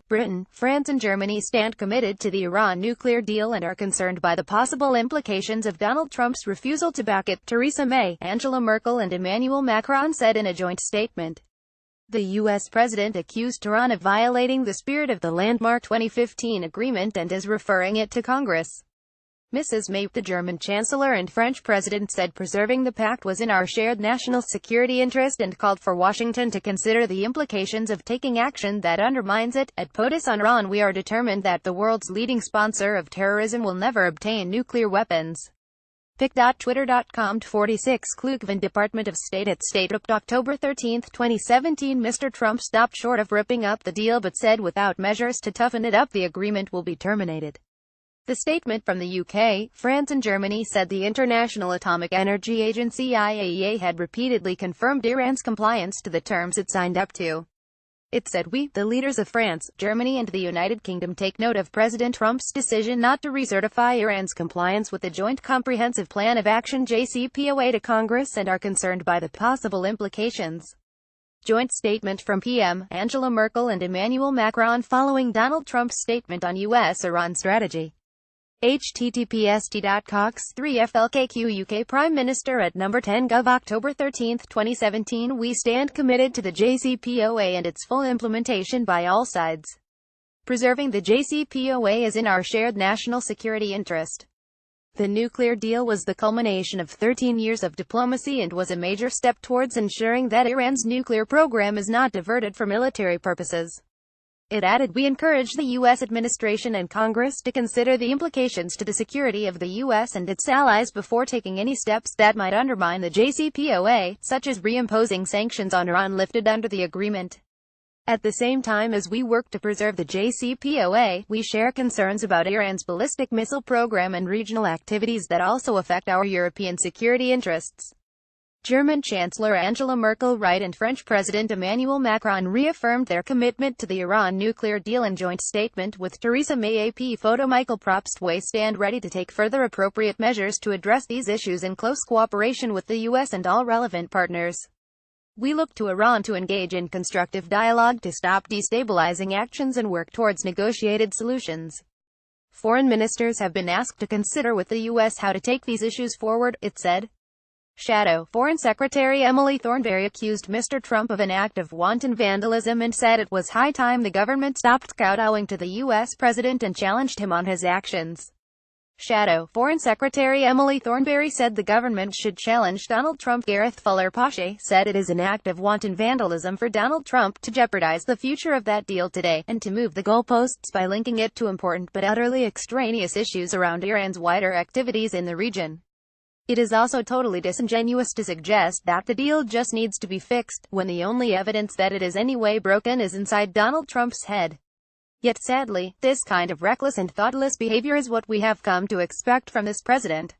Britain, France and Germany stand committed to the Iran nuclear deal and are concerned by the possible implications of Donald Trump's refusal to back it, Theresa May, Angela Merkel and Emmanuel Macron said in a joint statement. The U.S. president accused Tehran of violating the spirit of the landmark 2015 agreement and is referring it to Congress. Mrs. May, the German Chancellor and French President, said preserving the pact was in our shared national security interest and called for Washington to consider the implications of taking action that undermines it. At POTUS on Iran, we are determined that the world's leading sponsor of terrorism will never obtain nuclear weapons. Pic.twitter.com 46 Klugman Department of State at State Up October 13, 2017 Mr. Trump stopped short of ripping up the deal but said without measures to toughen it up the agreement will be terminated. The statement from the UK, France and Germany said the International Atomic Energy Agency (IAEA) had repeatedly confirmed Iran's compliance to the terms it signed up to. It said, "We, the leaders of France, Germany and the United Kingdom take note of President Trump's decision not to recertify Iran's compliance with the Joint Comprehensive Plan of Action (JCPOA) to Congress and are concerned by the possible implications." Joint statement from PM Angela Merkel and Emmanuel Macron following Donald Trump's statement on U.S.-Iran strategy. https://cox3flkq UK Prime Minister at number 10 Gov October 13, 2017 We stand committed to the JCPOA and its full implementation by all sides. Preserving the JCPOA is in our shared national security interest. The nuclear deal was the culmination of 13 years of diplomacy and was a major step towards ensuring that Iran's nuclear program is not diverted for military purposes. It added, "We encourage the U.S. administration and Congress to consider the implications to the security of the U.S. and its allies before taking any steps that might undermine the JCPOA, such as reimposing sanctions on Iran lifted under the agreement. At the same time as we work to preserve the JCPOA, we share concerns about Iran's ballistic missile program and regional activities that also affect our European security interests." German Chancellor Angela Merkel and French President Emmanuel Macron reaffirmed their commitment to the Iran nuclear deal in joint statement with Theresa May. AP photo Michael Propst We stand ready to take further appropriate measures to address these issues in close cooperation with the U.S. and all relevant partners. We look to Iran to engage in constructive dialogue to stop destabilizing actions and work towards negotiated solutions. Foreign ministers have been asked to consider with the U.S. how to take these issues forward, it said. Shadow Foreign Secretary Emily Thornberry accused Mr. Trump of an act of wanton vandalism and said it was high time the government stopped kowtowing to the U.S. president and challenged him on his actions. Shadow Foreign Secretary Emily Thornberry said the government should challenge Donald Trump. Gareth Fuller-Pache said it is an act of wanton vandalism for Donald Trump to jeopardize the future of that deal today, and to move the goalposts by linking it to important but utterly extraneous issues around Iran's wider activities in the region. It is also totally disingenuous to suggest that the deal just needs to be fixed, when the only evidence that it is anyway broken is inside Donald Trump's head. Yet sadly, this kind of reckless and thoughtless behavior is what we have come to expect from this president.